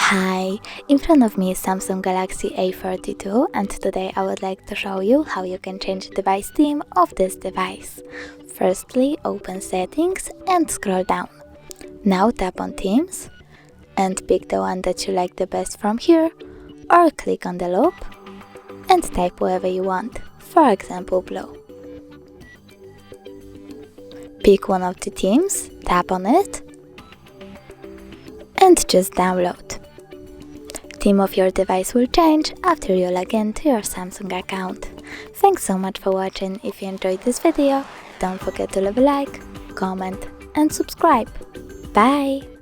Hi, in front of me is Samsung Galaxy A42 and today I would like to show you how you can change the device theme of this device. Firstly, open settings and scroll down. Now tap on themes and pick the one that you like the best from here, or click on the loop and type whatever you want, for example blue. Pick one of the themes, tap on it and just download. Theme of your device will change after you log in to your Samsung account. Thanks so much for watching. If you enjoyed this video, don't forget to leave a like, comment and subscribe. Bye!